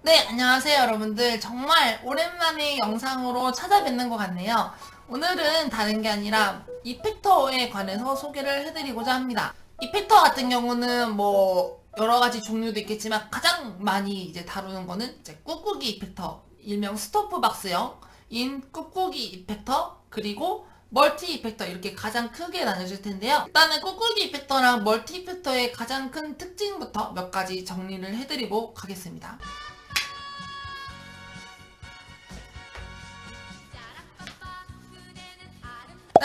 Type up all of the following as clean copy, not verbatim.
네, 안녕하세요, 여러분들. 정말 오랜만에 영상으로 찾아뵙는 것 같네요. 오늘은 다른 게 아니라 이펙터에 관해서 소개를 해드리고자 합니다. 이펙터 같은 경우는 뭐 여러 가지 종류도 있겠지만 가장 많이 이제 다루는 거는 이제 꾹꾹이 이펙터, 일명 스토프박스형인 꾹꾹이 이펙터, 그리고 멀티 이펙터 이렇게 가장 크게 나눠질 텐데요. 일단은 꾹꾹이 이펙터랑 멀티 이펙터의 가장 큰 특징부터 몇 가지 정리를 해드리고 가겠습니다.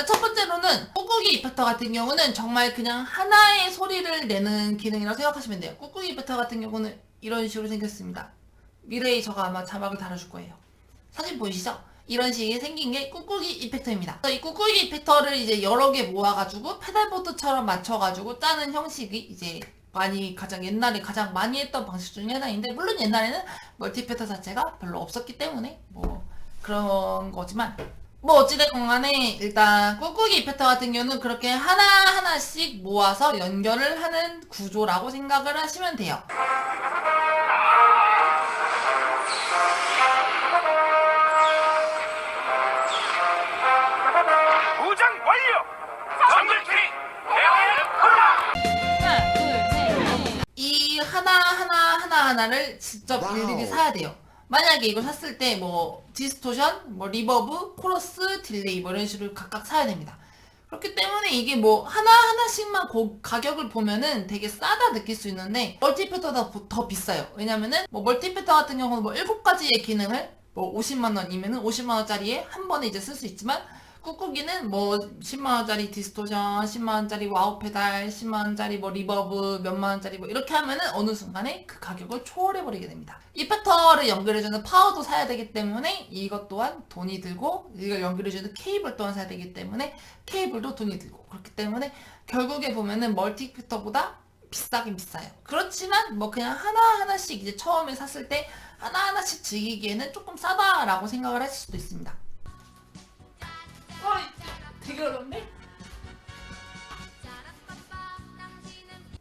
첫 번째로는 꾹꾹이 이펙터 같은 경우는 정말 그냥 하나의 소리를 내는 기능이라고 생각하시면 돼요. 꾹꾹이 이펙터 같은 경우는 이런 식으로 생겼습니다. 미래에 저가 아마 자막을 달아줄 거예요. 사진 보이시죠? 이런 식이 생긴 게 꾹꾹이 이펙터입니다. 이 꾹꾹이 이펙터를 이제 여러 개 모아가지고 페달보드처럼 맞춰가지고 짜는 형식이 이제 가장 옛날에 가장 많이 했던 방식 중에 하나인데, 물론 옛날에는 멀티 이펙터 자체가 별로 없었기 때문에 뭐 그런 거지만, 뭐 어찌됐건 간에 일단 꾹꾹이 이펙터 같은 경우는 그렇게 하나하나씩 모아서 연결을 하는 구조라고 생각을 하시면 돼요. 무장 완료! 정글팀 대화를 골라! 하나, 둘, 셋. 이 하나를 직접 일일이 사야 돼요. 만약에 이걸 샀을 때 뭐 디스토션, 뭐 리버브, 코러스, 딜레이 뭐 이런 식으로 각각 사야 됩니다. 그렇기 때문에 이게 뭐 하나하나씩만 가격을 보면은 되게 싸다 느낄 수 있는데, 멀티이펙터보다 더 비싸요. 왜냐면은 뭐 멀티이펙터 같은 경우는 뭐 7가지의 기능을 뭐 50만원이면은 50만원짜리에 한 번에 이제 쓸 수 있지만, 꾹꾹이는 뭐 10만원짜리 디스토션, 10만원짜리 와우 페달, 10만원짜리 뭐 리버브, 몇만원짜리 뭐 이렇게 하면은 어느 순간에 그 가격을 초월해버리게 됩니다. 이펙터를 연결해주는 파워도 사야 되기 때문에 이것 또한 돈이 들고, 이걸 연결해주는 케이블 또한 사야 되기 때문에 케이블도 돈이 들고, 그렇기 때문에 결국에 보면은 멀티 이펙터보다 비싸긴 비싸요. 그렇지만 뭐 그냥 하나하나씩 이제 처음에 샀을 때 하나하나씩 즐기기에는 조금 싸다라고 생각을 하실 수도 있습니다. 되게 어렵네?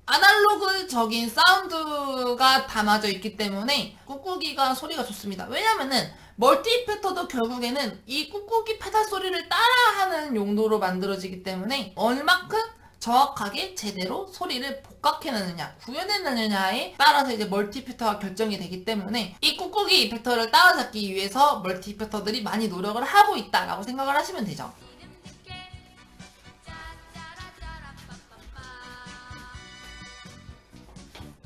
아날로그적인 사운드가 담아져 있기 때문에 꾹꾹이가 소리가 좋습니다. 왜냐면은 멀티 이펙터도 결국에는 이 꾹꾹이 페달 소리를 따라하는 용도로 만들어지기 때문에 얼마큼 정확하게 제대로 소리를 복각해내느냐, 구현해내느냐에 따라서 이제 멀티 이펙터가 결정이 되기 때문에 이 꾹꾹이 이펙터를 따라잡기 위해서 멀티 이펙터들이 많이 노력을 하고 있다라고 생각을 하시면 되죠.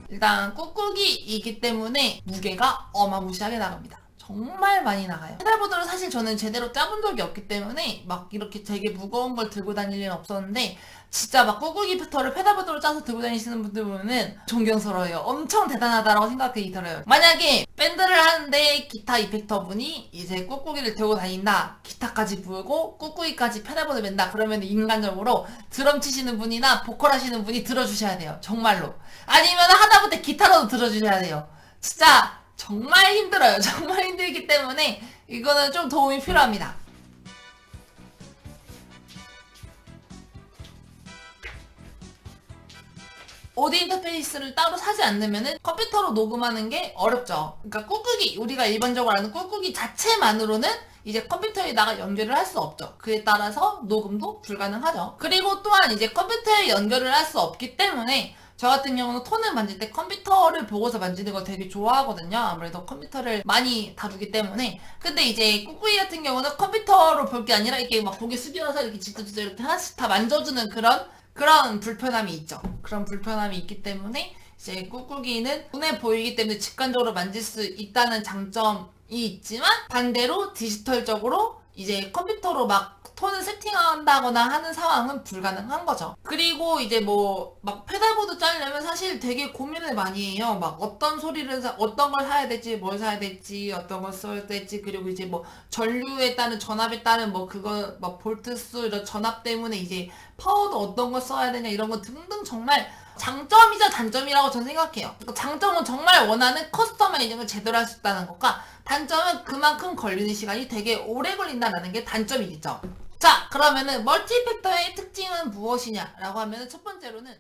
일단 꾹꾹이이기 때문에 무게가 어마무시하게 나갑니다. 정말 많이 나가요. 페달보드를 사실 저는 제대로 짜본 적이 없기 때문에 막 이렇게 되게 무거운 걸 들고 다닐 일은 없었는데, 진짜 막 꾹꾹이 이펙터를 페달보드로 짜서 들고 다니시는 분들 보면은 존경스러워요. 엄청 대단하다라고 생각이 들어요. 만약에 밴드를 하는데 기타 이펙터 분이 이제 꾹꾹이를 들고 다닌다, 기타까지 부르고 꾹꾹이까지 페달보드 맨다, 그러면 인간적으로 드럼 치시는 분이나 보컬 하시는 분이 들어주셔야 돼요. 정말로. 아니면 하다못해 기타로도 들어주셔야 돼요. 진짜 정말 힘들어요. 정말 힘들기 때문에 이거는 좀 도움이 필요합니다. 오디오 인터페이스를 따로 사지 않으면은 컴퓨터로 녹음하는 게 어렵죠. 그러니까 꾹꾹이, 우리가 일반적으로 아는 꾹꾹이 자체만으로는 이제 컴퓨터에다가 연결을 할 수 없죠. 그에 따라서 녹음도 불가능하죠. 그리고 또한 이제 컴퓨터에 연결을 할 수 없기 때문에 저 같은 경우는 톤을 만질 때 컴퓨터를 보고서 만지는 걸 되게 좋아하거든요. 아무래도 컴퓨터를 많이 다루기 때문에. 근데 이제 꾹꾹이 같은 경우는 컴퓨터로 볼 게 아니라 이렇게 막 고개 숙여서 이렇게 직접적으로 이렇게 하나씩 다 만져주는 그런 불편함이 있죠. 그런 불편함이 있기 때문에 이제 꾹꾹이는 눈에 보이기 때문에 직관적으로 만질 수 있다는 장점이 있지만, 반대로 디지털적으로 이제 컴퓨터로 막 톤을 세팅한다거나 하는 상황은 불가능한 거죠. 그리고 이제 뭐 막 페달보드 짜려면 사실 되게 고민을 많이 해요. 막 어떤 어떤 걸 사야 될지, 뭘 사야 될지, 어떤 걸 써야 될지, 그리고 이제 뭐 전류에 따른, 전압에 따른 뭐 그거 막 볼트 수, 이런 전압 때문에 이제 파워도 어떤 걸 써야 되냐, 이런 거 등등 정말 장점이자 단점이라고 저는 생각해요. 장점은 정말 원하는 커스터마이징을 제대로 할 수 있다는 것과, 단점은 그만큼 걸리는 시간이 되게 오래 걸린다는 게 단점이겠죠. 자, 그러면은 멀티 이펙터의 특징은 무엇이냐라고 하면은 첫 번째로는